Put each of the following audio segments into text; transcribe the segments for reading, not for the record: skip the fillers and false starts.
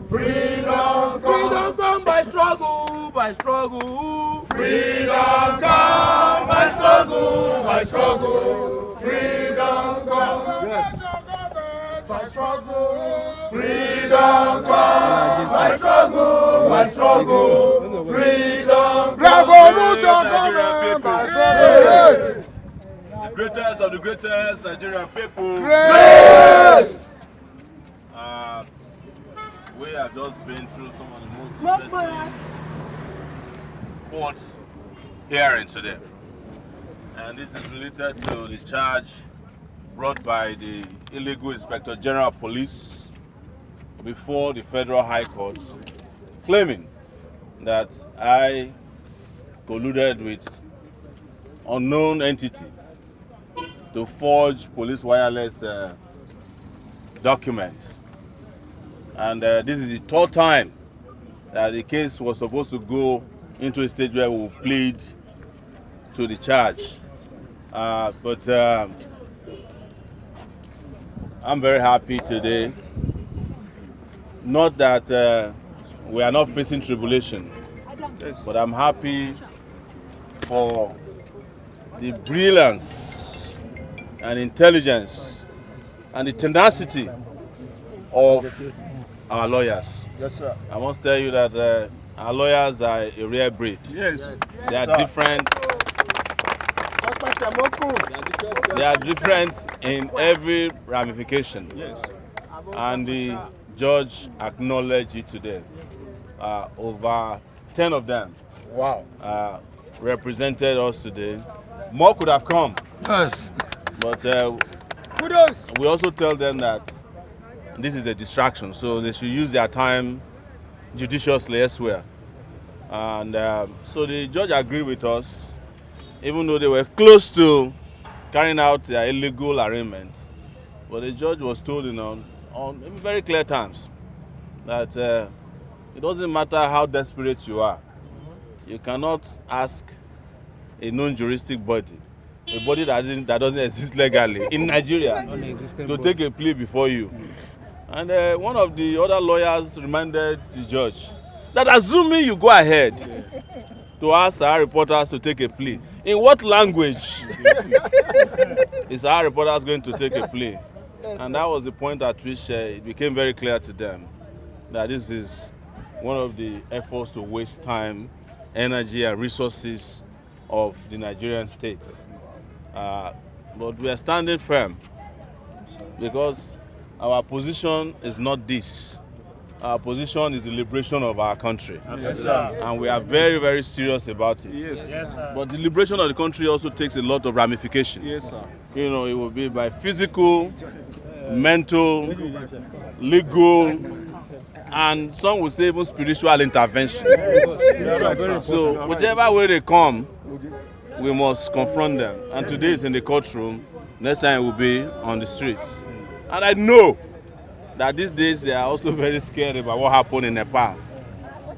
Freedom come by struggle, by struggle. Freedom come by struggle, by struggle. Freedom come by struggle. Freedom come by struggle, by struggle. Freedom revolution come by struggle. The greatest of the greatest Nigerian people. Great! We have just been through some of the most interesting court hearings today. And this is related to the charge brought by the illegal Inspector General of Police before the Federal High Court, claiming that I colluded with unknown entity to forge police wireless documents. And this is the third time that the case was supposed to go into a stage where we will plead to the charge. But I'm very happy today. Not that we are not facing tribulation, but I'm happy for the brilliance and intelligence and the tenacity of our lawyers. Yes, sir. I must tell you that our lawyers are a rare breed. Yes. They are different. They are different in every ramification. Yes. And the judge acknowledged it today. Over 10 of them Wow. represented us today. More could have come. Yes. But Kudos. we also tell them that this is a distraction, so they should use their time judiciously elsewhere. And so the judge agreed with us, even though they were close to carrying out their illegal arrangements. But the judge was told in very clear terms that it doesn't matter how desperate you are. You cannot ask a non-juristic body, a body that doesn't exist legally in Nigeria, to take a plea before you. And one of the other lawyers reminded the judge that assuming you go ahead to ask our reporters to take a plea, in what language is our reporters going to take a plea? And that was the point at which it became very clear to them that this is one of the efforts to waste time, energy, and resources of the Nigerian state. But we are standing firm because our position is not this. Our position is the liberation of our country. Yes, sir. And we are very, very serious about it. Yes. Yes, sir. But the liberation of the country also takes a lot of ramification. Yes, sir. You know, it will be by physical, mental, legal, and some will say even spiritual intervention. So whichever way they come, we must confront them. And today it's in the courtroom, next time it will be on the streets. And I know that these days they are also very scared about what happened in Nepal.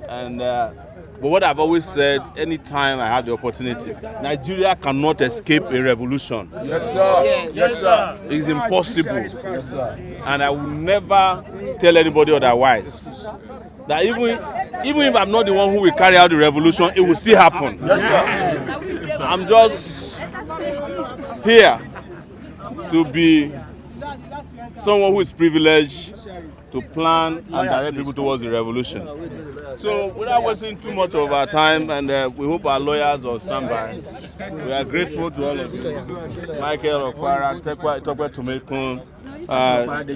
And but what I've always said, anytime I have the opportunity, Nigeria cannot escape a revolution. Yes, sir. Yes, sir. It's impossible. Yes, sir. And I will never tell anybody otherwise. That even if I'm not the one who will carry out the revolution, it will still happen. Yes, sir. I'm just here to be someone who is privileged to plan and direct people towards the revolution. So without wasting too much of our time, and we hope our lawyers are on standby. We are grateful to all of you. Michael Okwara, Sekwa Itokwe Tumekun,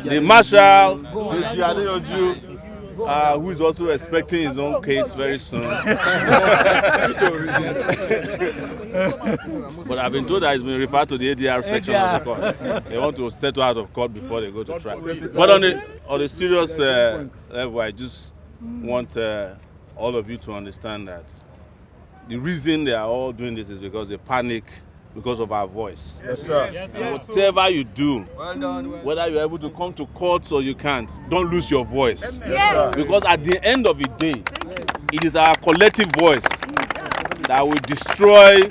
the Marshal, Deji Adeyoju, who is also expecting his own case very soon. But I've been told that he's been referred to the ADR section of the court. They want to settle out of court before they go to trial. But on a serious level, I just want all of you to understand that the reason they are all doing this is because they panic because of our voice. Yes, sir. And whatever you do, whether you're able to come to court or you can't, don't lose your voice. Yes. Because at the end of the day, it is our collective voice that will destroy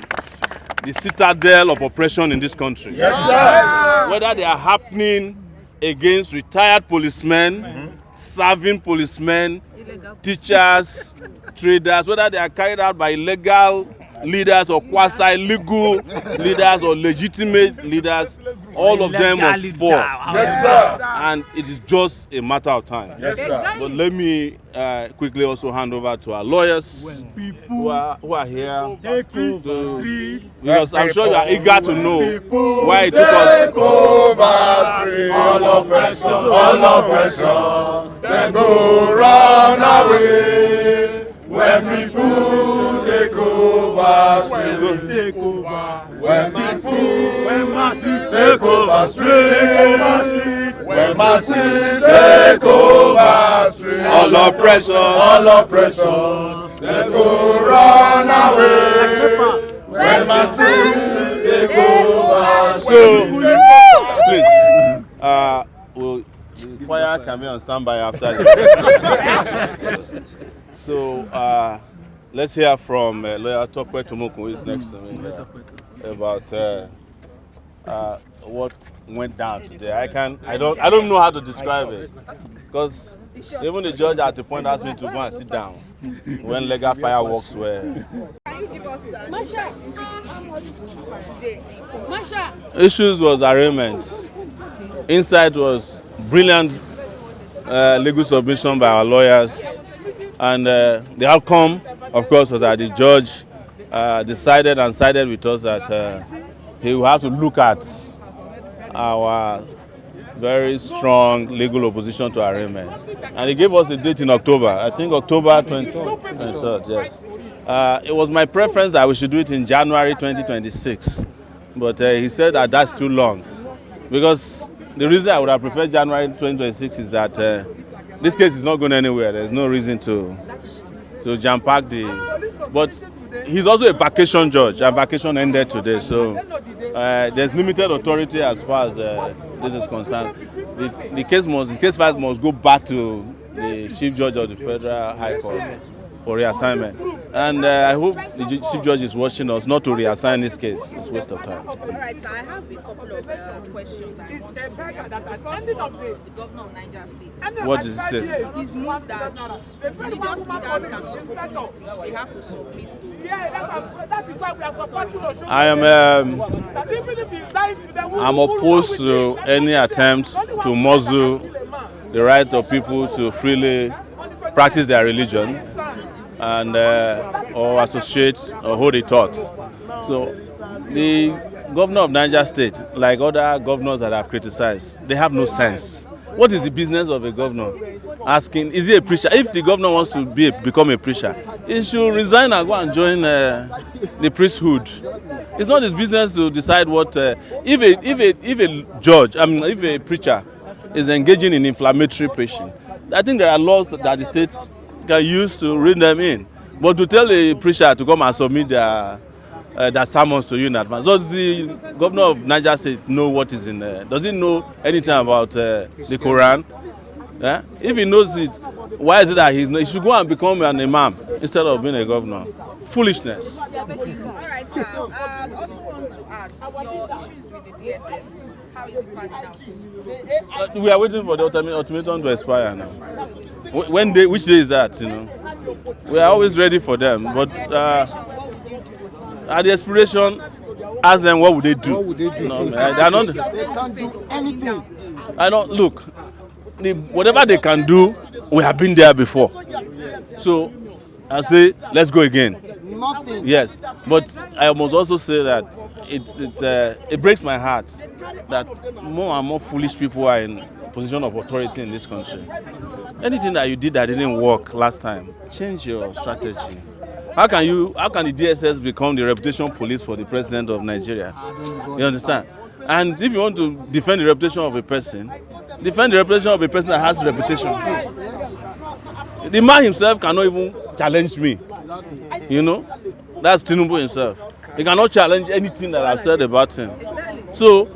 the citadel of oppression in this country. Yes, sir. Whether they are happening against retired policemen, serving policemen, teachers, traders, whether they are carried out by illegal leaders or quasi-legal leaders or legitimate leaders, all of them must fall. Yes, sir. And it is just a matter of time. Yes, sir. But let me quickly also hand over to our lawyers who are here. Because I'm sure you are eager to know why it took us. All oppression, then go run away. When people take over, take over. When masses take over street, when masses take over street, All oppression, then go run away. When masses take over So, street. please, the choir can be on standby after this. So, let's hear from lawyer Tokwe Tomoku, who is next to me, about what went down today. I don't know how to describe it, because even the judge at the point asked me to go and sit down when legal fireworks were. Can you give us insight into the issues today? Issues was arraignment. Insight was brilliant legal submission by our lawyers, and the outcome, of course, was that the judge decided and sided with us that he will have to look at our very strong legal opposition to arraignment. And he gave us a date in October, I think October 23rd, yes. It was my preference that we should do it in January 2026, but he said that that's too long, because the reason I would have preferred January 2026 is that this case is not going anywhere. There's no reason to jam-pack the... But he's also a vacation judge, and vacation ended today, so there's limited authority as far as this is concerned. The case file must go back to the Chief Judge of the Federal High Court for reassignment. And I hope the Chief Judge is watching us not to reassign this case. It's a waste of time. All right, so I have a couple of questions I want to react to. The first one, the governor of Niger State. What does he say? He's moved that religious leaders cannot open up, which they have to submit to. I'm opposed to any attempt to muzzle the right of people to freely practice their religion and or associate or hold a thought. So the governor of Niger State, like other governors that I've criticized, they have no sense. What is the business of a governor? Asking, is he a preacher? If the governor wants to become a preacher, he should resign and go and join the priesthood. It's not his business to decide what. If a judge, if a preacher is engaging in inflammatory preaching, I think there are laws that the states can use to rein them in. But to tell a preacher to come and submit their sermons to you in advance, does the governor of Niger State know what is in there? Does he know anything about the Quran? Yeah? If he knows it, why is it that he should go and become an imam instead of being a governor? Foolishness. All right, so I also want to ask your issues with the DSS. How is it panning out? We are waiting for the ultimatum to expire now. Which day is that? We are always ready for them, but at the expiration, ask them what would they do. No, they can't do anything. I don't look. Whatever they can do, we have been there before. So I say, let's go again. Nothing. Yes, but I must also say that it breaks my heart that more and more foolish people are in position of authority in this country. Anything that you did that didn't work last time, change your strategy. How can the DSS become the reputation police for the president of Nigeria? You understand? And if you want to defend the reputation of a person, defend the reputation of a person that has reputation. The man himself cannot even challenge me. That's Tinubu himself. He cannot challenge anything that I've said about him. So,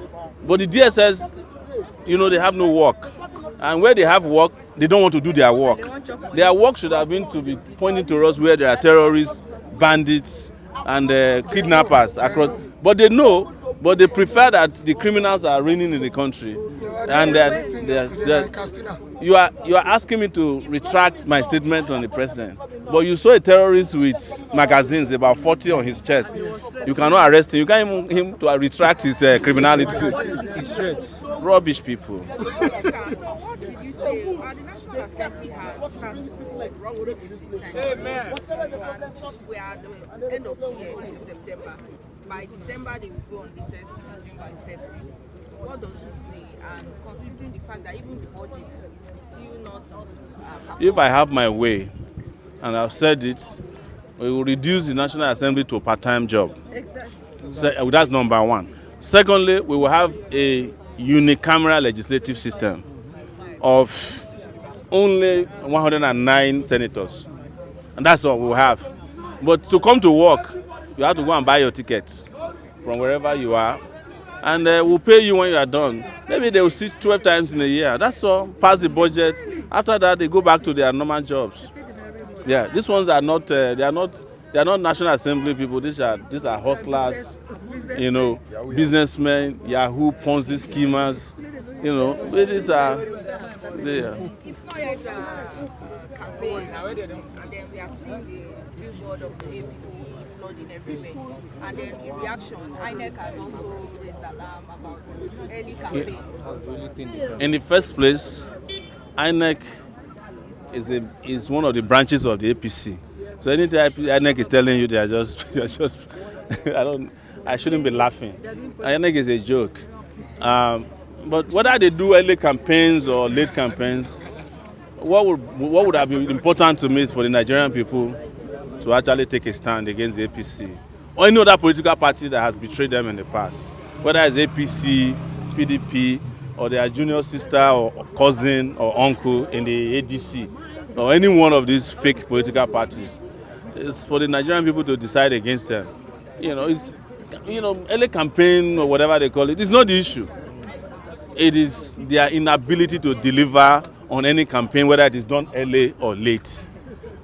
but the DSS, they have no work. And where they have work, they don't want to do their work. Their work should have been to be pointing to us where there are terrorists, bandits, and kidnappers across. But they know, but they prefer that the criminals are reigning in the country And you are asking me to retract my statement on the president, but you saw a terrorist with magazines, about 40 on his chest. You cannot arrest him. You can't even him to retract his criminality. Rubbish people. So what would you say? The National Assembly has sat for roughly 15 times. And we are at the end of the year. This is September. By December, they will go on recess to resume by February. What does this say? And considering the fact that even the budget is still not... If I have my way, and I've said it, we will reduce the National Assembly to a part-time job. Exactly. So, that's number one. Secondly, we will have a unicameral legislative system of only 109 senators. And that's what we will have. But to come to work, you have to go and buy your ticket from wherever you are. And we'll pay you when you are done. Maybe they will sit 12 times in a year. That's all. Pass the budget. After that, they go back to their normal jobs. Yeah, these ones are not. They are not National Assembly people. These are hustlers. You know, businessmen, Yahoo, Ponzi schemers. You know, these are. It's not yet campaign, and then we are seeing the billboard of the APC flooding everywhere. And then in reaction, INEC has also raised alarm about early campaigns. In the first place, INEC is one of the branches of the APC. So anytime INEC is telling you they are just I shouldn't be laughing. INEC is a joke. But whether they do early campaigns or late campaigns, what would have been important to me is for the Nigerian people to actually take a stand against the APC or any other political party that has betrayed them in the past, whether it's APC, PDP, or their junior sister or cousin or uncle in the ADC, or any one of these fake political parties. It's for the Nigerian people to decide against them. Early campaign or whatever they call it, it's not the issue. It is their inability to deliver on any campaign, whether it is done early or late.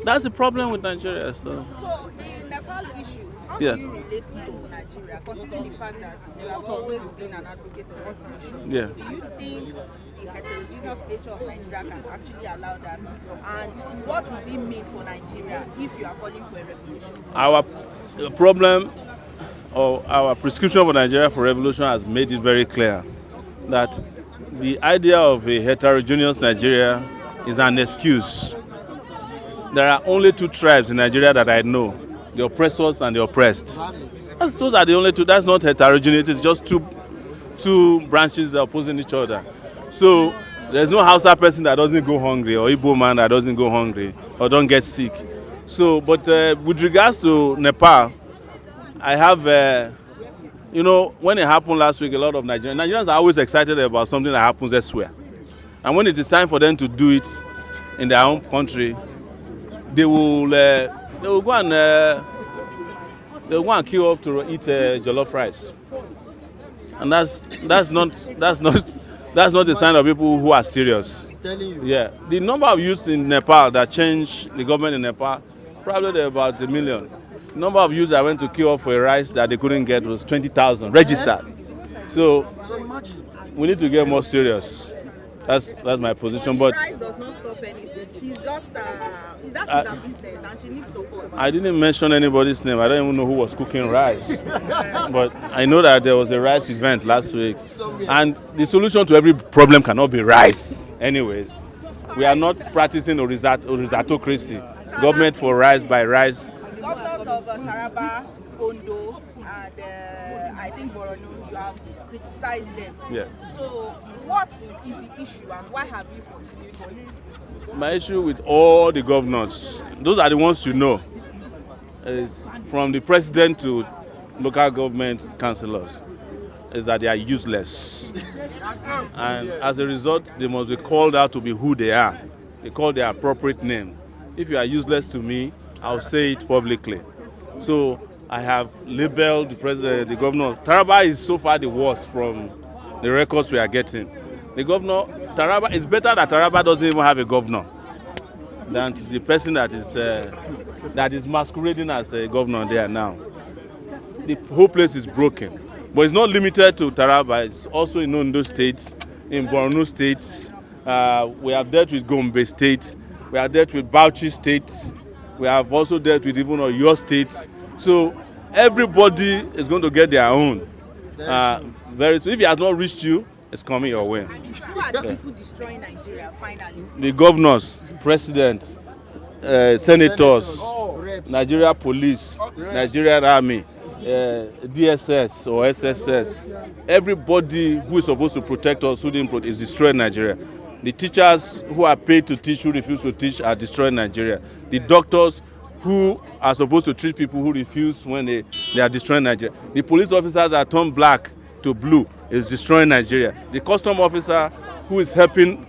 That's the problem with Nigeria. So the Nepal issue, how do you relate to Nigeria, considering the fact that you have always been an advocate of revolution? Yeah. Do you think the heterogeneous nature of Nigeria can actually allow that? And what would it mean for Nigeria if you are calling for a revolution? Our problem or our prescription for Nigeria for revolution has made it very clear that the idea of a heterogeneous Nigeria is an excuse. There are only two tribes in Nigeria that I know, the oppressors and the oppressed. Those are the only two. That's not heterogeneity. It's just two branches that are opposing each other. So there's no Hausa person that doesn't go hungry or Igbo man that doesn't go hungry or don't get sick. So, but with regards to Nepal, I have, when it happened last week, a lot of Nigerians are always excited about something that happens elsewhere. And when it is time for them to do it in their own country, they will go and queue up to eat jollof rice, and that's not a sign of people who are serious. I'm telling you. Yeah, the number of youths in Nepal that changed the government in Nepal, probably there about 1 million. The number of youths that went to queue up for a rice that they couldn't get was 20,000 registered. So imagine. We need to get more serious. That's my position. But rice does not stop anything. She's just that is her business, and she needs support. I didn't mention anybody's name. I don't even know who was cooking rice. But I know that there was a rice event last week, and the solution to every problem cannot be rice. Anyways, we are not practicing orizatocracy. Government for rice by rice. Governors of Taraba, Ondo, and I think Borno, you have criticized them. Yes. So what is the issue, and why have you continued doing this? My issue with all the governors, those are the ones you know, is from the president to local government councillors, is that they are useless. And as a result, they must be called out to be who they are. They call their appropriate name. If you are useless to me, I'll say it publicly. So I have labeled the president, the governor. Taraba is so far the worst from the records we are getting. The governor, Taraba, it's better that Taraba doesn't even have a governor than the person that is masquerading as a governor there now. The whole place is broken. But it's not limited to Taraba, it's also in Ondo State, in Borno State. We have dealt with Gombe State. We have dealt with Bauchi State. We have also dealt with even Oyo State. So everybody is going to get their own. Very soon. If it has not reached you, it's coming your way. Who are the people destroying Nigeria finally? The governors, president, senators, Nigeria police, Nigerian army, DSS or SSS. Everybody who is supposed to protect us who didn't is destroying Nigeria. The teachers who are paid to teach who refuse to teach are destroying Nigeria. The doctors who are supposed to treat people who refuse when they are destroying Nigeria. The police officers that turn black to blue is destroying Nigeria. The custom officer who is helping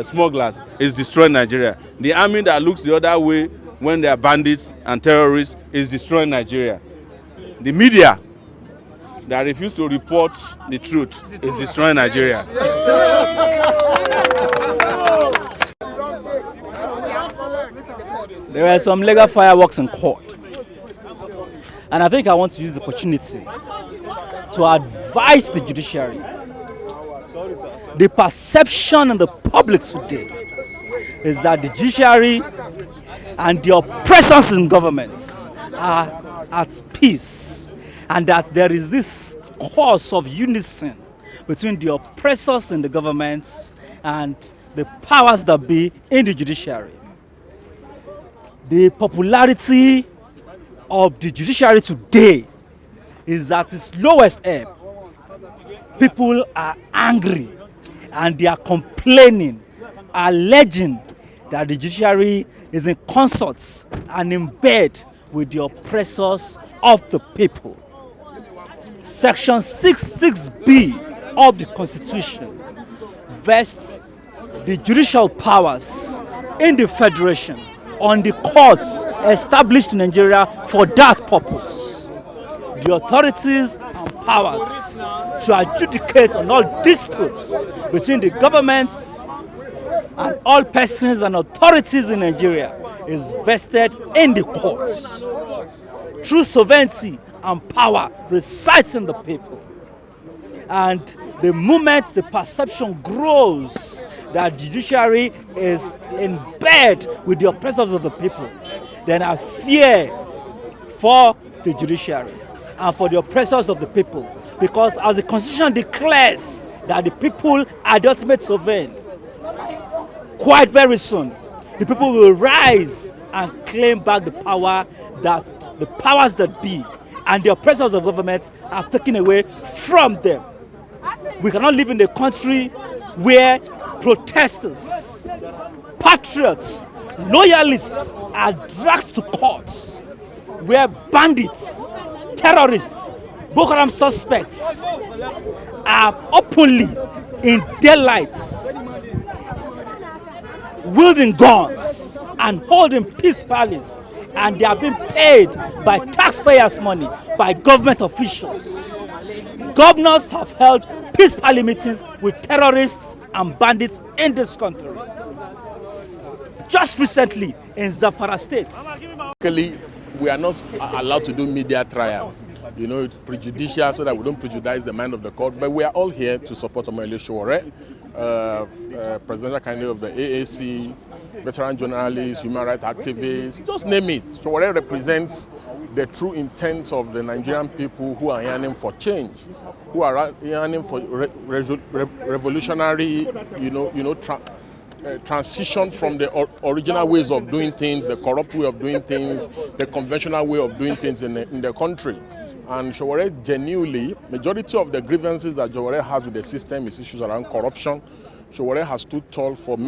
smugglers is destroying Nigeria. The army that looks the other way when they are bandits and terrorists is destroying Nigeria. The media that refuse to report the truth is destroying Nigeria. There are some legal fireworks in court. And I think I want to use the opportunity to advise the judiciary. The perception in the public today is that the judiciary and the oppressors in governments are at peace, and that there is this cause of unison between the oppressors in the governments and the powers that be in the judiciary. The popularity of the judiciary today is at its lowest ebb. People are angry and they are complaining, alleging that the judiciary is in concert and in bed with the oppressors of the people. Section 66B of the Constitution vests the judicial powers in the Federation on the courts established in Nigeria for that purpose. The authorities and powers to adjudicate on all disputes between the governments and all persons and authorities in Nigeria is vested in the courts. True sovereignty and power resides in the people. And the moment the perception grows that the judiciary is in bed with the oppressors of the people, then I fear for the judiciary and for the oppressors of the people. Because as the Constitution declares that the people are the ultimate sovereign, quite very soon, the people will rise and claim back the power that the powers that be and the oppressors of government are taken away from them. We cannot live in a country where protesters, patriots, loyalists are dragged to courts, where bandits, terrorists, Boko Haram suspects are openly in daylight wielding guns and holding peace rallies, and they are being paid by taxpayers' money, by government officials. Governors have held peace rally meetings with terrorists and bandits in this country. Just recently in Zamfara State. Luckily, we are not allowed to do media trials. You know, it's prejudicial so that we don't prejudice the mind of the court. But we are all here to support Omoyele Sowore, presidential candidate of the AAC, veteran journalists, human rights activists, just name it. Sowore represents the true intent of the Nigerian people who are yearning for change, who are yearning for revolutionary, transition from the original ways of doing things, the corrupt way of doing things, the conventional way of doing things in the country. And Sowore genuinely, majority of the grievances that Sowore has with the system is issues around corruption. Sowore has stood tall for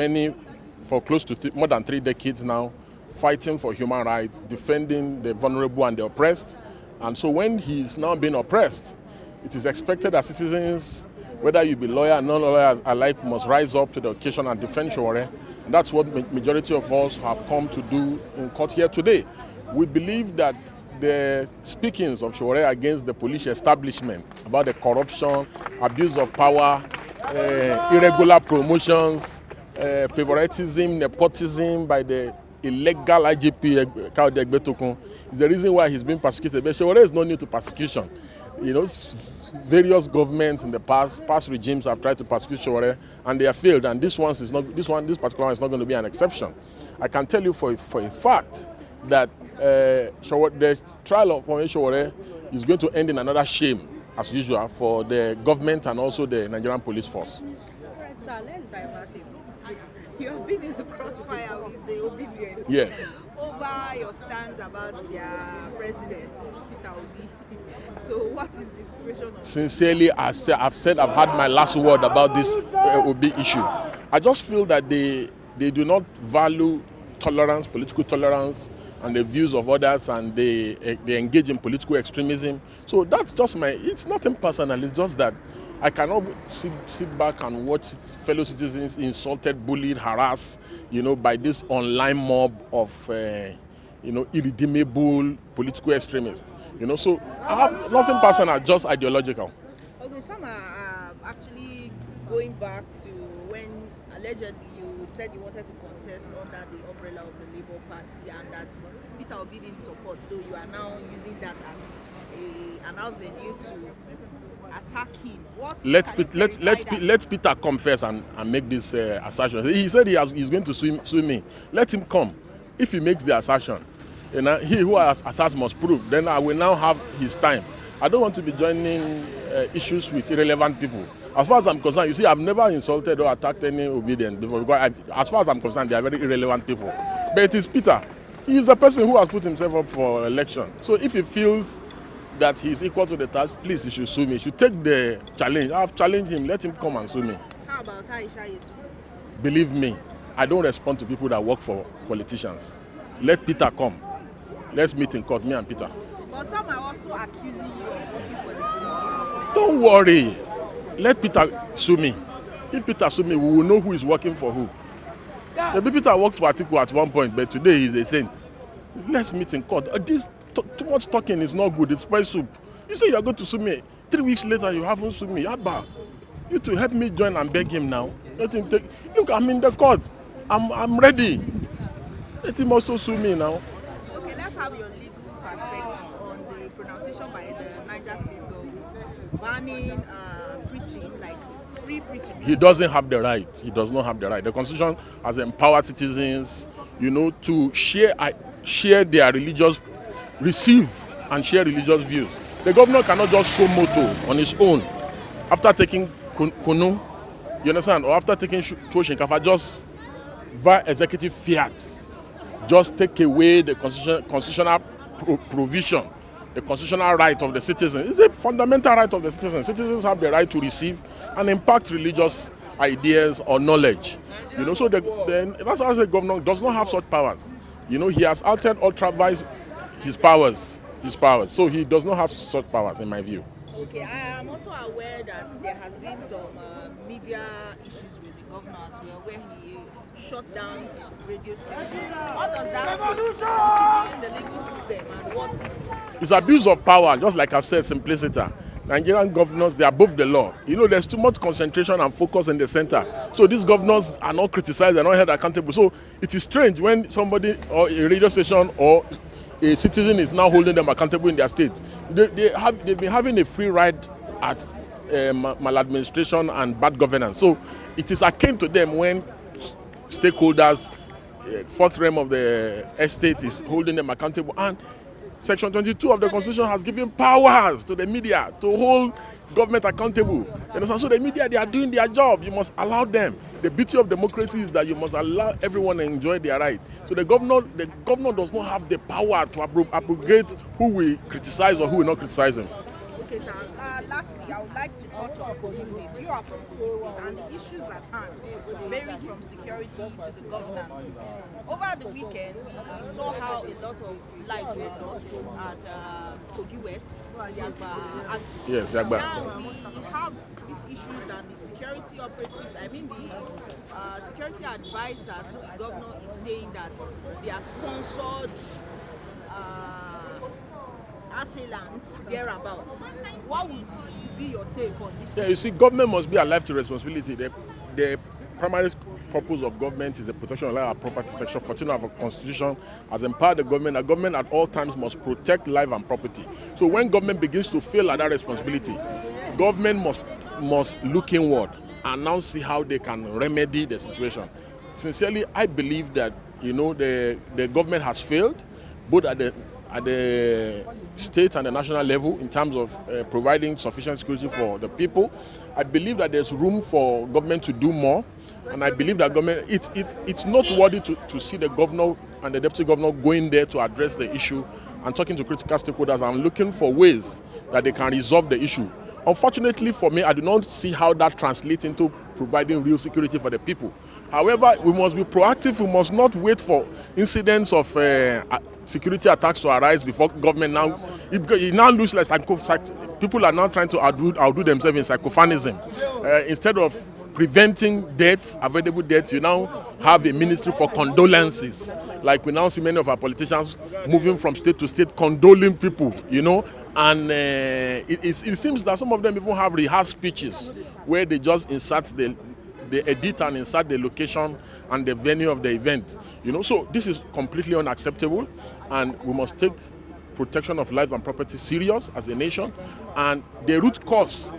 close to more than 3 decades now, fighting for human rights, defending the vulnerable and the oppressed. And so when he is now being oppressed, it is expected that citizens, whether you be lawyer or non-lawyer alike, must rise up to the occasion and defend Sowore. And that's what majority of us have come to do in court here today. We believe that the speakings of Sowore against the police establishment about the corruption, abuse of power, irregular promotions, favoritism, nepotism by the illegal IGP is the reason why he's being persecuted. But Sowore is no new to persecution. various governments in the past regimes have tried to persecute Sowore, and they have failed. And this particular one is not going to be an exception. I can tell you for a fact that the trial of Sowore is going to end in another shame, as usual, for the government and also the Nigerian police force. All right, sir, let's divert a bit. You have been in the crossfire with the obedient. Yes. Over your stance about their president, Peter Obi. So what is the situation of Sincerely, I've said I've had my last word about this Obi issue. I just feel that they do not value tolerance, political tolerance, and the views of others, and they engage in political extremism. So that's just it's nothing personal, it's just that I cannot sit back and watch fellow citizens insulted, bullied, harassed, by this online mob of, irredeemable political extremists. So I have nothing personal, just ideological. Okay, some are actually going back to when allegedly you said you wanted to contest under the umbrella of the Labour Party, and that Peter Obi didn't support. So you are now using that as an avenue to attack him. Let Peter come first and make this assertion. He said he's going to sue me. Let him come. If he makes the assertion, he who has asserts must prove. Then I will now have his time. I don't want to be joining issues with irrelevant people. As far as I'm concerned, you see, I've never insulted or attacked any obedient before, because as far as I'm concerned, they are very irrelevant people. But it is Peter. He is the person who has put himself up for election. So if he feels that he's equal to the task, please, he should sue me. He should take the challenge. I've challenged him. Let him come and sue me. How about Aisha Yesu? Believe me, I don't respond to people that work for politicians. Let Peter come. Let's meet in court, me and Peter. But some are also accusing you of working for the team. Don't worry. Let Peter sue me. If Peter sue me, we will know who is working for who. Maybe Peter worked for Atiku at one point, but today he's a saint. Let's meet in court. This too much talking is not good. It's spoil soup. You say you're going to sue me. 3 weeks later, you haven't sued me. Abba, you to help me join and beg him now. Let him take. Look, I'm in the court. I'm ready. Let him also sue me now. Okay, let's have your legal perspective on the pronunciation by the Niger State government banning preaching, like free preaching. He doesn't have the right. He does not have the right. The Constitution has empowered citizens, to share their religious, receive and share religious views. The governor cannot just show motto on his own after taking kunu, you understand, or after taking toshinkafa, just via executive fiat, just take away the constitutional provision, the constitutional right of the citizen. It's a fundamental right of the citizen. Citizens have the right to receive and impact religious ideas or knowledge. So that's why the governor does not have such powers. He has altered or traversed his powers. So he does not have such powers, in my view. Okay, I am also aware that there has been some media issues with the governor as well, where he shut down radio station. What does that say considering the legal system and what is? It's abuse of power, just like I've said, simplicity. Nigerian governors, they are above the law. There's too much concentration and focus in the center. So these governors are not criticized, they're not held accountable. So it is strange when somebody or a radio station or a citizen is now holding them accountable in their state. They've been having a free ride at maladministration and bad governance. So it is akin to them when stakeholders, fourth realm of the estate is holding them accountable. And Section 22 of the Constitution has given powers to the media to hold government accountable. So the media, they are doing their job. You must allow them. The beauty of democracy is that you must allow everyone to enjoy their right. So the governor does not have the power to abrogate who will criticize or who will not criticize him. Okay, sir. Lastly, I would like to touch on police state. You are from police state, and the issues at hand varies from security to the governance. Over the weekend, we saw how a lot of lives were lost at Kogi West, Yagba axis. Yes, Yagba. Now we have these issues, and the security operative, the security advisor to the governor is saying that they are sponsored assailants thereabouts. What would be your take on this? Yeah, you see, government must be alive to responsibility. The primary purpose of government is the protection of life and property. Section 14 of our Constitution has empowered the government at all times must protect life and property. So when government begins to fail at that responsibility, government must look inward and now see how they can remedy the situation. Sincerely, I believe that the government has failed, both at the state and the national level in terms of providing sufficient security for the people. I believe that there's room for government to do more, and I believe that government it's noteworthy to see the governor and the deputy governor going there to address the issue and talking to critical stakeholders and looking for ways that they can resolve the issue. Unfortunately for me, I do not see how that translates into providing real security for the people. However, we must be proactive. We must not wait for incidents of security attacks to arise before government now. It now looks like people are now trying to outdo themselves in psychophanism. Instead of preventing deaths, avoidable deaths, you now have a ministry for condolences. Like we now see many of our politicians moving from state to state, condoling people, and it seems that some of them even have rehearsed speeches where they just insert they edit and insert the location and the venue of the event. So this is completely unacceptable, and we must take protection of lives and property serious as a nation. And the root cause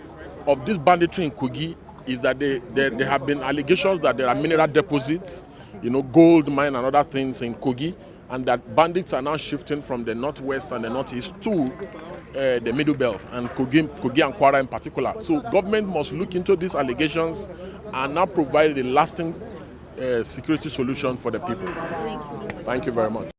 of this banditry in Kogi is that there have been allegations that there are mineral deposits, gold mine and other things in Kogi, and that bandits are now shifting from the northwest and the northeast to the middle belt and Kogi and Kwara in particular. So government must look into these allegations and now provide a lasting security solution for the people. Thank you very much.